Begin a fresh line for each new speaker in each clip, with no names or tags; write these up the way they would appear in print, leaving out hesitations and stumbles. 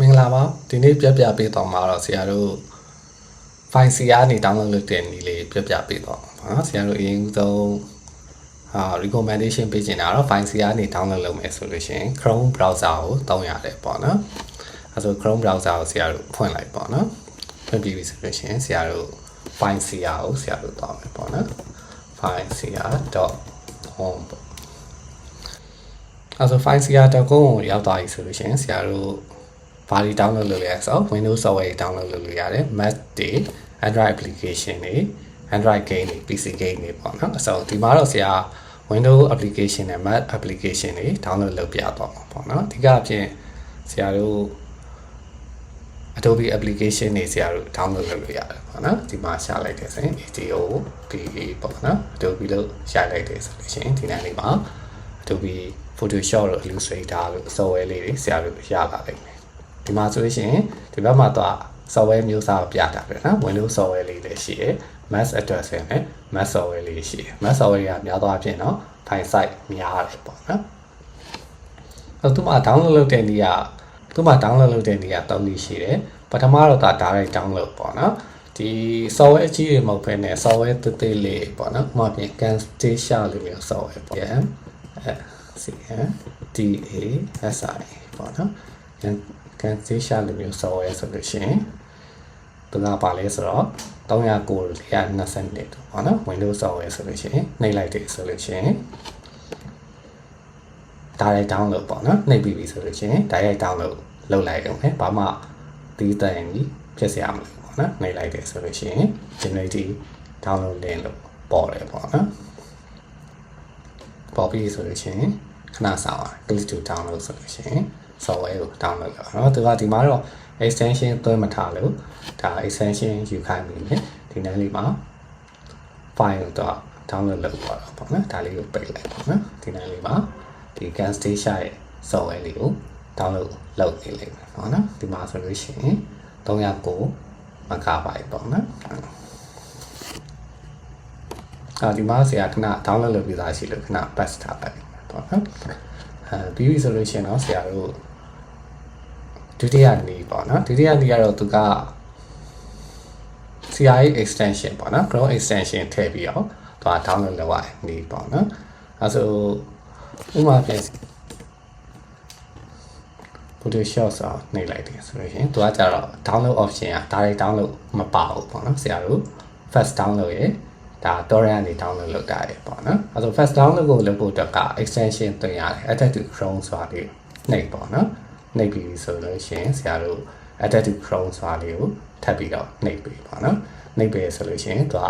မင်္ဂလာပါဒီနေ့ပြပေးတော့မှာတော့ဆရာတို့ file စီကနေ download လုပ်တဲ့နည်းလေးပြပေးတော့ပါနော်ဆရာတို့အရင်ဆုံး recommendation ပေးချင်တာတော့ file စီကနေ download လုပ်မယ်ဆိုလို့ရှိရင် Chrome browser ကိုတောင်းရတယ်ပေါ့နော်အဲဆို Chrome browser ကိုဆရာတို့ဖွင့်လိုက်ပေါ့နော်ဖွင့်ပြီးပြီဆိုလို့ရှိရင်ဆရာတို့ file စီကိုဆရာတို့တောင်းမယ်ပေါ့နော် file cr.home အဲဆို file cr.com ကိုရောက်သွားပြီဆိုလို့ရှိရင်ဆရာတို့ဘာတွေ download လုပ်ရလဲဆိုတော့ Windows software တွေ download လုပ်လို့ရတယ် Mac တွေ Android application တွေ Android game တွေ PC game တွေပေါ့နော်ဆိုတော့ဒီမှာတော့ဆရာ Windows application နဲ့ Mac application တွေ download လုပ်ပြတော့မှာပေါ့နော်အဓိကအဖြစ်ဆရာတို့ Adobe application တွေဆရာတို့ download လုပ်လို့ရတယ်ပေါ့နော်ဒီမှာရှာလိုက်တယ်ဆိုရင် ADOBE ပေါ့နော် Adobe လို့ရှာလိုက်တယ်ဆိုလို့ရှိရင်ဒီနေ့လေးမှာ Adobe Photoshop တို့ Illustrator တို့ software လေးတွေဆရာတို့ရလာလိမ့်မယ်ဒီမှာဆိုလို့ရှိရင်ဒီဘက်မှာတော့ software မျိုးစားကိုပြတာပဲနော် Windows software လေးလည်းရှိတယ် Mac address နဲ့ Mac software လေးရှိတယ် Mac software ကများသောအားဖြင့်တော့ file size များတယ်ပေါ့နော်အဲ့သူမှာ download လုပ်တဲ့နေရာ3နည်းရှိတယ်ပထမတော့ဒါ direct download ပေါ့နော်ဒီ software အကြီးတွေမဟုတ်ဘဲနဲ့ software သေးသေးလေးပေါ့နော်ဥပမာပြင် Camtasia လိုမျိုး software ပေါ့ CMDASI ပေါ့နော်Camtasia လိုမျိုး software ဆိုလို့ရှိရင်သူကပါလဲဆိုတော့390 420ပေါ့နော် Windows software ဆိုလို့ရှိရင်နှိပ်လိုက်တယ်ဆိုလို့ရှိရင် direct download ပေါ့နော်နှိပ်ပြီးပြီဆိုလို့ရှိရင် direct download လုပ်လိုက်အောင်ပဲဘာမှတီးတန်ကြီးဖြစ်စရာမလိုပေါ့နော်နှိပ်လိုက်တယ်ဆိုလို့ရှိရင် generative download link လို့ပေါ်တယ်ပေါ့နော်ပေါ်ပြီးဆိုလို့ရှိရင်ခဏစောင့်အောင် click to download ဆိုလို့ရှိရင် software ကို download လုပ်အောင်เนาะသူကဒီမှာတော့ extension သွင်းမထားလို့ဒါ extension ယူခိုင်းပြီလေဒီနေ့လေးမှာ file ကိုတော့ download လုပ်ပါတော့ပေါ့နော်ဒါလေးကိုပိတ်လိုက်ပေါ့နော်ဒီနေ့လေးမှာဒီ Camtasia ရဲ့ software လေးကို download လုပ်နေလိမ့်မယ်ပေါ့နော်ဒီမှာဆိုလို့ရှိရင်309 megabyte ပေါ့နော်ဒီမှာဆရာခဏ download လုပ်ပြီးသားရှိလို့ခဏ pass ထားလိုက်ပေါ့နော်ပြီးပြီဆိုလို့ရှိရင်တော့ဆရာတို့ဒုတိယနည်းပေါ့နော်ဒုတိယနည်းကတော့သူက CRA extension ပေါ့နော် Chrome extension ထည့်ပြီးတော့သူက download လုပ်ရနည်းပေါ့နော်အဲဆိုဥပမာပြန် Photoshop ဆိုတော့နှိပ်လိုက်တယ်ဆိုလို့ရှိရင်သူကကြတော့ download option က direct download မပါဘူးပေါ့နော်ဆရာတို့ first download ရဲ့ဒါ torrent ကနေ download လုပ်တာရပေါ့နော်အဲဆို first download ကိုလုပ်ဖို့အတွက်က extension သွင်းရတယ် add to Chrome ဆိုတာလေးနှိပ်ပေါ့နော်နှိပ်ပြီးဆိုလို့ရှိရင်ဆရာတို့ add to Chrome ဆိုတာလေးကိုထပ်ပြီးတော့နှိပ်ပြီးပေါ့နော်နှိပ်ပြီးဆိုလို့ရှိရင်သူက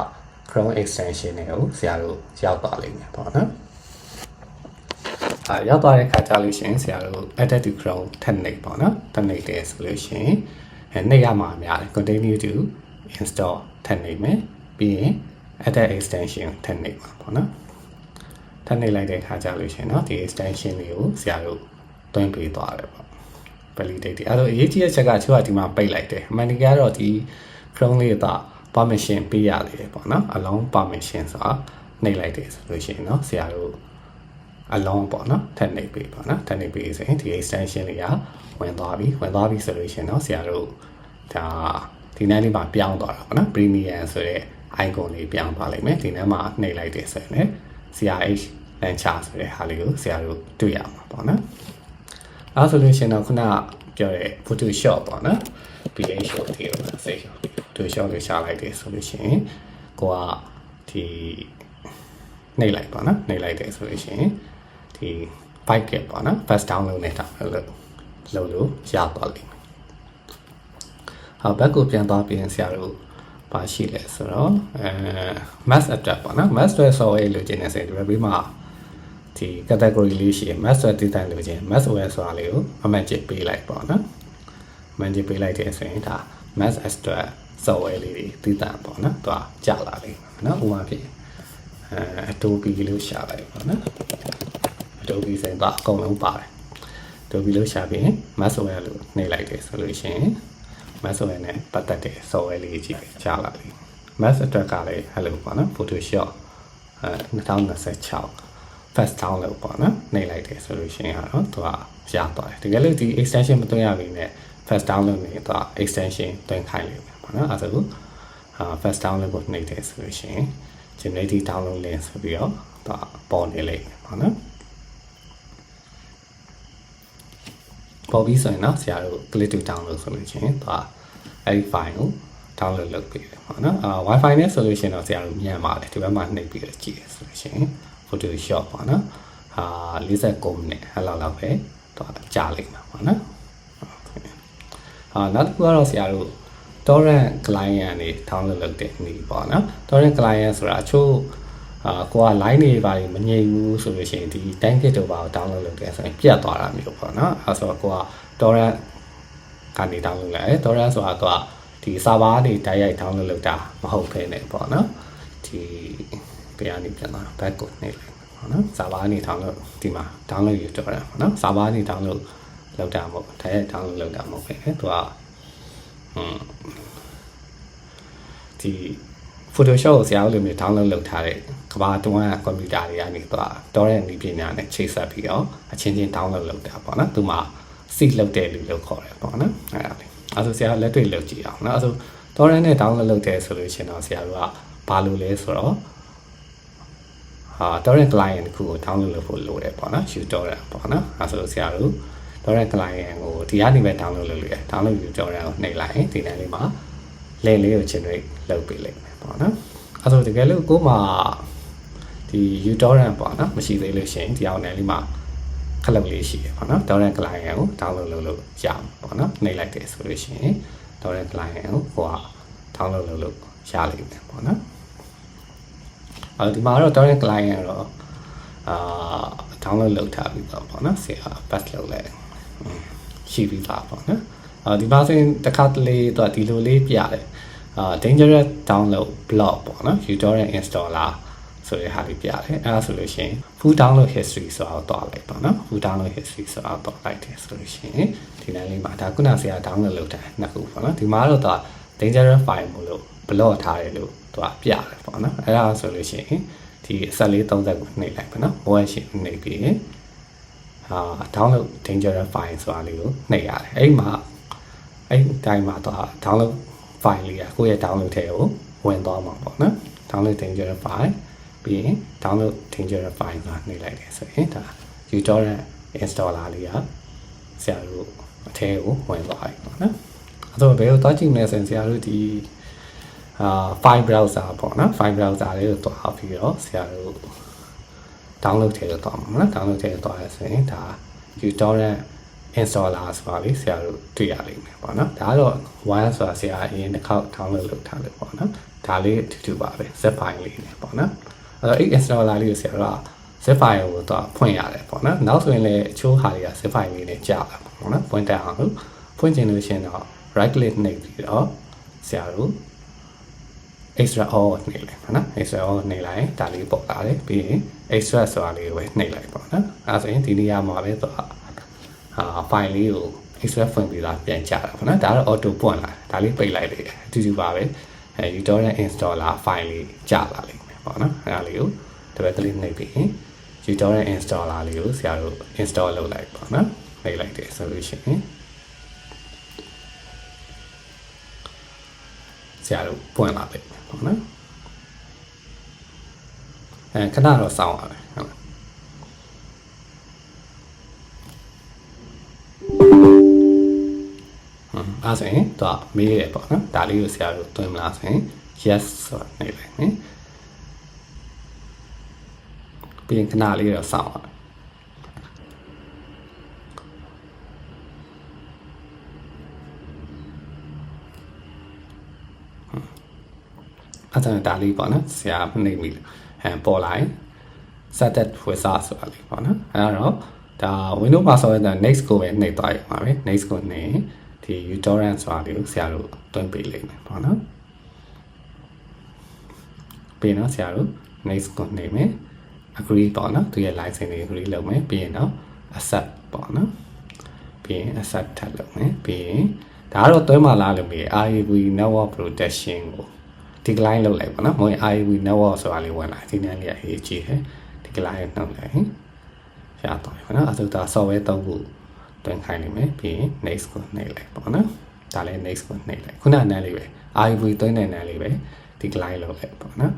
Chrome extension တွေကိုဆရာတို့ရောက်သွားလိမ့်မယ်ပေါ့နော်ရောက်သွားတဲ့ခါကျလို့ရှိရင်ဆရာတို့ add to Chrome ထပ်နှိပ်ပေါ့နော်ထပ်နှိပ်တယ်ဆိုလို့ရှိရင်နှိပ်ရမှာများတယ် continue to install ထပ်နှိပ်မယ်ပြီးရင် add extension ထပ်နှိပ်ပါပေါ့နော်ထပ်နှိပ်လိုက်တဲ့ခါကျလို့ရှိရင်เนาะဒီ extension လေးကိုဆရာတို့တွင်းပေးသွားတယ်ပေါ့ validate အဲ့တော့အရေးကြီးတဲ့ချက်ကသူကဒီမှာပိတ်လိုက်တယ်အမှန်တကယ်တော့ဒီ Chrome လေးက permission ပေးရလေပေါ့နော် allow permission ဆိုတာနှိပ်လိုက်တယ်ဆိုလို့ရှိရင်เนาะဆရာတို့ allow ပေါ့နော်ထပ်နှိပ်ပေးပေါ့နော်ထပ်နှိပ်ပေးဆိုရင်ဒီ extension လေးကဝင်သွားပြီဆိုလို့ရှိရင်เนาะဆရာတို့ဒါဒီနေ့လေးမှာပြောင်းသွားတာပေါ့နော် premium ဆိုတဲ့ icon လေးပြောင်းသွားလိမ့်မယ်ဒီနေ့မှာနှိပ်လိုက်တယ်ဆိုရင်လည်း CRH launcher ဆိုတဲ့ဟာလေးကိုဆရာတို့တွေ့ရမှာပေါ့နော်အဲဆိုလို့ရှိရင်တော့ခုနပြောတဲ့ Photoshop ပေါ့နော် PHOT လို့စိတ် Photoshop ကိုရှာလိုက်တယ်ဆိုလို့ရှိရင်ကိုကဒီနှိပ်လိုက်ပေါ့နော်နှိပ်လိုက်တယ်ဆိုလို့ရှိရင်ဒီ packet ပေါ့နော် first download နဲ့တောင်းလို့ရသွားလိမ့်မယ်ဘက်ကိုပြန်သွားပြီးရင်ဆရာတို့ပါရှိလဲဆိုတော့mass address ပေါ့နော် mass address software လို့ကျင်းနေစေဒီဘက်မှာဒီ category လေးရှိရ mass address တည်တိုင်းလို့ကျင်း mass OS ဆိုတာလေးကိုအမှန်ကျပေးလိုက်ပေါ့နော်အမှန်ကျပေးလိုက်တဲ့ဆိုရင်ဒါ mass address software လေးတွေတည်တိုင်းပေါ့နော်သူကကြာလာလိမ့်မယ်နော်ဥပမာဖြစ်Adobe လို့ရှာလိုက်ပေါ့နော် Adobe ဆိုရင်အကုန်လုံးပါတယ် Adobe လို့ရှာပြီး mass OS လို့နှိပ်လိုက်တယ်ဆိုလို့ရှိရင် mass OS နဲ့ပတ်သက်တဲ့ software လေးကြီးကြာလာပြီ mass address ကလည်းအဲ့လိုပေါ့နော် Photoshop 2026 first download ပေါ့နော်နှိပ်လိုက်တယ်ဆိုလို့ရှိရင်တော့သူကရသွားတယ်တကယ်လို့ဒီ extension မသွင်းရပြီနဲ့ first download နေတော့ extension တွင်ခိုင်းလိမ့်မယ်ပေါ့နော်အဲဆိုfirst download ကိုနှိပ်တယ်ဆိုလို့ရှိရင် generative download link ဆိုပြီးတော့ပေါ်နေလိမ့်မယ်ပေါ့နော်ပေါ်ပြီးဆိုရင်တော့ဆရာတို့ click to download ဆိုလို့ရှိရင်အဲ့ဒီ file ကို download လုပ်ပေးတယ်ပေါ့နော်Wi-Fi နဲ့ဆိုလို့ရှိရင်တော့ဆရာတို့မြန်ပါတယ်ဒီဘက်မှာနှိပ်ပြီးတော့ကြည့်ရဆိုလို့ရှိရင် Photoshop ပေါ့နော်49 မိနစ်အဲ့လောက်ပဲကြာလိမ့်မှာပေါ့နော်နောက်တစ်ခုကတော့ဆရာတို့ torrent client ကနေ download လုပ်တဲ့နည်းပေါ့နော် torrent client ဆိုတာအချို့ကိုက line တွေပါမငြိမ်ဘူးဆိုလို့ရှိရင်ဒီ tanket တို့ပါကို download လုပ်တယ်ဆိုရင်ပြတ်သွားတာမျိုးပေါ့နော်အဲဆိုတော့ကိုက torrent ကနေ download လုပ်တယ် torrent ဆိုတာကဒီ server ကနေတိုက်ရိုက် download လုပ်တာမဟုတ်ဘဲနဲ့ပေါ့နော်ဒီပြန်နေပြန်သွား back ကိုနှိပ်လိုက်ပေါ့နော် server ကနေ download ဒီမှာ download ယူတော့တာပေါ့နော် server ကနေ download လောက်တာမဟုတ်တိုက်ရိုက် download လောက်တာမဟုတ်ပဲသူကဒီ Photoshop ကိုဆရာတို့လိုမျိုး download လုပ်ထားတဲ့ကမ္ဘာတွင်းကကွန်ပျူတာတွေကနေတော့ torrent နည်းပညာနဲ့ချိတ်ဆက်ပြီးတော့အချင်းချင်း download လုပ်တာပေါ့နော်သူမှာ seed လုပ်တဲ့လူလို့ခေါ်တယ်ပေါ့နော်အဲ့ဒါလေးအဲဆိုဆရာလက်တွေ့လုပ်ကြည့်အောင်နော်အဲဆို torrent နဲ့ download လုပ်တယ်ဆိုလို့ရှိရင်တော့ဆရာတို့ကဘာလို့လဲဆိုတော့torrent client တခုကို download လုပ်ဖို့လိုတယ်ပေါ့နော် uTorrent ပေါ့နော်အဲဆိုဆရာတို့ torrent client ကိုဒီကနေပဲ download လုပ်လို့ရတယ် download uTorrent ကိုနှိပ်လိုက်ရင်ဒီလမ်းလေးမှာ link လေးကို generate လုပ်ပေးလိုက်မယ်ပေါ့နော်အဲဆိုတကယ်လို့ကိုမှဒီ uTorrent ပေါ့နော်မရှိသေးလို့ရှိရင်ဒီအောင်နယ်လေးမှာခလုတ်လေးရှိတယ်ပေါ့နော် torrent client ကို download လုပ်လို့ရမှာပေါ့နော်နှိပ်လိုက်တယ်ဆိုလို့ရှိရင် torrent client ကိုကိုက download လုပ်လို့ရလိမ့်မယ်ပေါ့နော်ဒီမှာတော့ torrent client ကတော့download လုပ်ထားပြီးပေါ့နော်ဆရာ pass လုပ်လိုက်ရှိပြီးသားပေါ့နော်ဒီမှာဆိုရင်တစ်ခါတလေတော့ဒီလိုလေးပြတယ်dangerous download block ပေါ့နော် uTorrent installer ဆိုတဲ့ဟာလေးပြတယ်အဲ့ဒါဆိုလို့ရှိရင် full download history ဆိုတာကိုတွားလိုက်ပေါ့နော် full download history ဆိုတာကိုတွားလိုက်တယ်ဆိုလို့ရှိရင်ဒီလမ်းလေးမှာဒါခုနဆရာ download လုပ်တာနှစ်ခုပေါ့နော်ဒီမှာတော့ dangerous file မို့လို့ block ထားတယ်လို့သူကပြတယ်ပေါ့နော်အဲ့ဒါဆိုလို့ရှိရင်ဒီအဆက်လေး30ကိုနှိပ်လိုက်ပါနော် OS နှိပ်ပြီးdownload dangerous file ဆိုတာလေးကိုနှိပ်ရတယ်အဲ့မှာအဲ့တိုင်းမှာတော့ download file လေးကကိုယ့်ရဲ့ download ထဲကိုဝင်သွားမှာပေါ့နော် download dangerous file ပြီးရင် download dangerous file ဆိုတာနှိပ်လိုက်တယ်ဆိုရင်ဒါ uTorrent installer လေးကဆရာတို့အထဲကိုဝင်သွားပြီပေါ့နော်အဲ့တော့ဘယ်လိုသွားကြည့်မလဲဆိုရင်ဆရာတို့ဒီfile browser ပေါ့နော် file browser လေးကိုတွားပြီးတော့ဆရာတို့ download ထဲကိုတွားမှာနော် download ထဲကိုတွားရဆိုရင်ဒါ uTorrent installer ဆိုတာလေးဆရာတို့တွေ့ရလိမ့်မယ်ပေါ့နော်ဒါကတော့ wire ဆိုတာဆရာအရင်တစ်ခေါက် download လုပ်ထားလို့ပေါ့နော်ဒါလေးအတူတူပါပဲ zip file လေးနဲ့ပေါ့နော်အဲ့တော့ installer လေးကိုဆရာတို့ zip file ကိုတော့ဖွင့်ရတယ်ပေါ့နော်နောက်ဆိုရင်လည်းအချို့ဟာတွေက zip file လေးနဲ့ကြာတာပေါ့နော်ဖွင့်တက်အောင်ဖွင့်ချင်လို့ရှိရင်တော့ right click နှိပ်ပြီးတော့ဆရာတို့extra all နှိပ်လိုက်ပါနော် extra all နှိပ်လိုက်ရင်ဒါလေးပေါ်လာတယ်ပြီးရင် extra ဆိုတာလေးကိုပဲနှိပ်လိုက်ပါနော်အဲဆိုရင်ဒီနေရာမှာပဲတော့file လေးကို extra ဖွင့်ပြီးတော့ပြန်ကြတာပေါ့နော်ဒါတော့ auto ပွင့်လာဒါလေးပိတ်လိုက်တယ်အတူတူပါပဲuTorrent installer file လေးကြာလာလိမ့်မယ်ပေါ့နော်အဲဒါလေးကိုတစ်ပတ်ကလေးနှိပ်ပြီးရင် uTorrent installer လေးကိုဆရာတို့ install လုပ်လိုက်ပါနော်နှိပ်လိုက်တယ်ဆိုလို့ရှိရင်ဆရာတို့ပွင့်လာပြီပေါ့နော်ခဏတော့စောင့်ရမယ်ဟုတ်အဲ့ဆိုရင်တော့မေးတယ်ပေါ့နော်ဒါလေးကိုဆရာတို့တွင်မလားဆိုရင် yes ဆိုတာနေလိုက်မယ်ပြီးရင်ခဏလေးတော့စောင့်ရမယ်အဲ့ဒါဒါလေးပေါ့နော်ဆရာနှိပ်မိပေါ်လာရင် set that wizard ဆိုတာလေးပေါ့နော်အဲ့တော့ဒါ Windows မှာဆိုရင် next ကိုပဲနှိပ်သွားရမှာပဲ next ကိုနှိပ်ဒီ uTorrent ဆိုတာလေးကိုဆရာတို့တွန်းပေးလိုက်မယ်ပေါ့နော်ပြီးတော့ဆရာတို့ next ကိုနှိပ်မယ် agree ပေါ့နော်သူရဲ့ license လေး agree လုပ်မယ်ပြီးရင်တော့ accept ပေါ့နော်ပြီးရင် accept ထပ်လုပ်မယ်ပြီးရင်ဒါကတော့တွဲမှာလာလို့မေး IAV network protection ကိုdecline လုပ်လိုက်ပါနော်မဟုတ်ရင် IAV network ဆိုတာလေးဝင်လာဒီနေ့လေးအရေးကြီးတယ် decline နှုတ်လိုက်ရတော့ပါနော်အဲ့ဒါ software သုံးခု တွင်ခိုင်းလိမ့်မယ်ပြီးရင် next ကိုနှိပ်လိုက်ပေါ့နော်ဒါလည်း next ကိုနှိပ်လိုက်ခုနနန်းလေးပဲ IV သွင်းတဲ့နန်းလေးပဲ decline လုပ်လိုက်ပေါ့နော်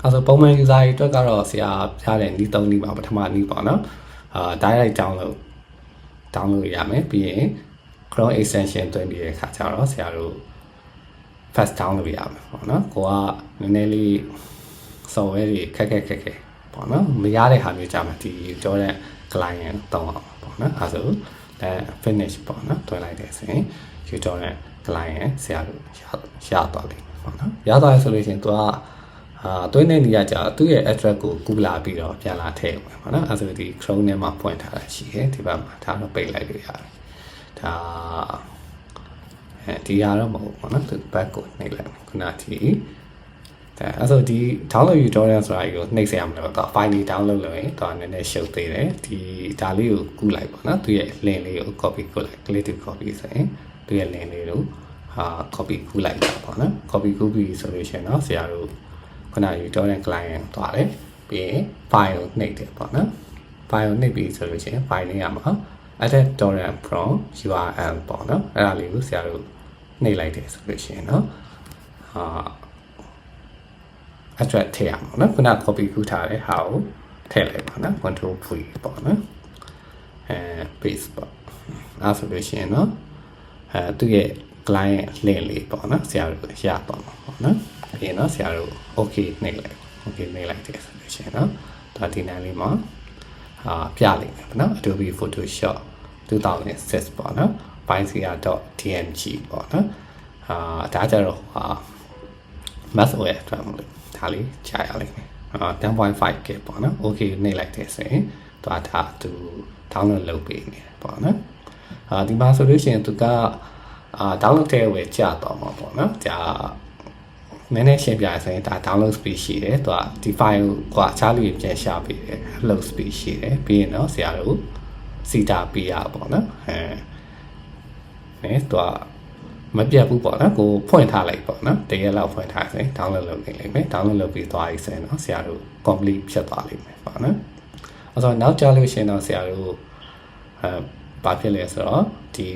အဲ့ဆိုပုံမှန် user တွေအတွက်ကတော့ဆရာပြတဲ့နည်း3နည်းပါပထမနည်းပေါ့နော်direct download ရမယ်ပြီးရင် Chrome extension သွင်းပြီးတဲ့အခါကျတော့ဆရာတို့ fast download ရမယ်ပေါ့နော်ကိုကနည်းနည်းလေး software တွေခက်ပေါ့နော်မရတဲ့ဟာမျိုးကြာမှဒီကြောတဲ့ client တောင်းအောင်ပေါ့နော်အဲ့ဆိုfinish ပေါ့နော်တွဲလိုက်တယ်ဆိုရင်ယူတော့တဲ့ client ဆရာတို့ရသွားပြီပေါ့နော်ရသွားရဆိုလို့ရှိရင်သူကတွင်းတဲ့နေရာကြာသူ့ရဲ့ address ကိုကူးလာပြီးတော့ပြန်လာထည့်ဝင်ပေါ့နော်အဲ့ဆိုဒီ Chrome ထဲမှာဖွင့်ထားတာရှိတယ်ဒီဘက်မှာဒါတော့ပိတ်လိုက်လို့ရတယ်ဒါဒီရတော့မဟုတ်ပေါ့နော်သူ back ကိုနှိပ်လိုက်ခုနကဒီဒါအဲ့ဆိုဒီ download tutorial ဆိုတာကိုနှိပ်စရာမလိုတော့ file လေး download လုပ်ရင်တော့နည်းနည်းရှုပ်သေးတယ်ဒီဒါလေးကိုကူးလိုက်ပေါ့နော်သူရဲ့ link လေးကို copy ကူးလိုက် click to copy ဆိုရင်သူရဲ့ link လေးကိုcopy ကူးလိုက်တာပေါ့နော် copy ကူးပြီးဆိုလို့ရှိရင်တော့ဆရာတို့ခုနက tutorial client သွားတယ်ပြီးရင် file ကိုနှိပ်တယ်ပေါ့နော် file ကိုနှိပ်ပြီးဆိုလို့ရှိရင် file လေးရမှာ added torrent from URL ပေါ့နော်အဲ့ဒါလေးကိုဆရာတို့နှိပ်လိုက်တယ်ဆိုလို့ရှိရင်တော့address ထည့်ရမှာနော်ခုန copy ကူးထားတဲ့ဟာကိုထည့်လိုက်ပါနော် control V ပေါ့နော်paste ပေါ့အဲ့ဆိုလို့ရှိရင်တော့သူ့ရဲ့ client link လေးပေါ့နော်ဆရာတို့ရပါမှာပေါ့နော်ပြီးရင်တော့ဆရာတို့ okay နှိပ်လိုက် okay နှိပ်လိုက်တယ်ဆိုလို့ရှိရင်တော့ဒါဒီနန်းလေးမှာပြလိမ့်မယ်ပေါ့နော် Adobe Photoshop 2006ပေါ့နော် Bicea.dmg ပေါ့နော်ဒါကြတော့mac OS အတွက်မလို့ဒါလေးကြာရလိမ့်မယ်10.5K ပေါ့နော် okay နှိပ်လိုက်တယ်ဆိုရင်ဒါသူ download လုပ်ပေးနေပေါ့နော်ဒီမှာဆိုလို့ရှိရင်သူကdownload တဲ့ဝယ်ကြာတော့မှာပေါ့နော်ဒါနည်းနည်းရှင်းပြရဆိုရင်ဒါ download speed ရှိတယ်သူကဒီ file ကိုအခြားလူတွေပြန်ရှာပေးတယ် upload speed ရှိတယ်ပြီးရင်တော့ဆရာတို့စီတာပေးရပေါ့နော်သူကမပြတ်ဘူးပေါ့နော်ကိုဖွင့်ထားလိုက်ပေါ့နော်တကယ်လောက်ဖွင့်ထားဆိုရင် download လုပ်နေလိမ့်မယ် download လုပ်ပြီးသွားပြီဆိုရင်တော့ဆရာတို့ complete ဖြစ်သွားလိမ့်မယ်ပေါ့နော်အဲ့တော့နောက်ကြလို့ရှိရင်တော့ဆရာတို့ဘာဖြစ်လဲဆိုတော့ဒီ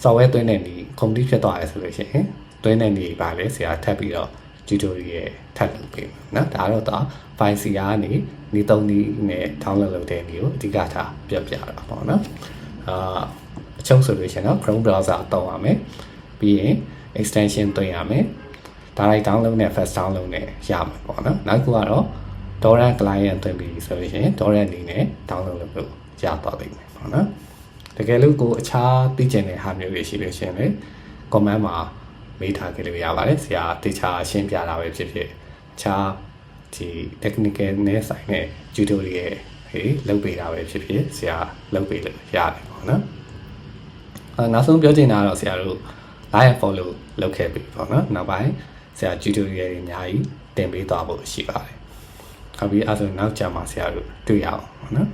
software သွင်းတဲ့ဒီ complete ဖြစ်သွားတယ်ဆိုလို့ရှိရင်သွင်းတဲ့နေပါလေဆရာထပ်ပြီးတော့ tutorial ထပ်လုပ်ပေးမယ်နော်ဒါတော့ file စီကနေဒီ3နည်းနဲ့ download လုပ်တဲ့နည်းကိုအဓိကထားပြတာပေါ့နော်အချုပ်ဆိုလို့ရှိရင်တော့ Chrome browser တောင်းရမယ်ပြီးရင် extension သွင်းရမယ် direct download နဲ့ fast download နဲ့ရမှာပေါ့နော်နောက်တစ်ခုကတော့ torrent client သွင်းပြီးဆိုလို့ရှိရင် torrent အနေနဲ့ download လုပ်လို့ရသွားလိမ့်မယ်ပေါ့နော်တကယ်လို့ကိုအခြားသိကျင်တဲ့ဟာမျိုးတွေရှိလို့ရှိရင်လည်း comment မှာမေးထားကြလို့ရပါတယ်ဆရာတခြားရှင်းပြတာပဲဖြစ်ဖြစ်အခြားဒီ technical နဲ့ဆိုင်တဲ့ tutorial တွေလုပ်ပေးတာပဲဖြစ်ဖြစ်ဆရာလုပ်ပေးလို့ရတယ်ပေါ့နော်နောက်ဆုံးပြောချင်တာတော့ဆရာတို့ like and follow လုပ်ခဲ့ပြီပေါ့နော်နောက်ပိုင်းဆရာ tutorial တွေအများကြီးတင်ပေးသွားဖို့ရှိပါတယ်ဟုတ်ပြီအဲ့ဒါဆိုနောက်ကြမှာဆရာတို့တွေ့ရအောင်ပေါ့နော်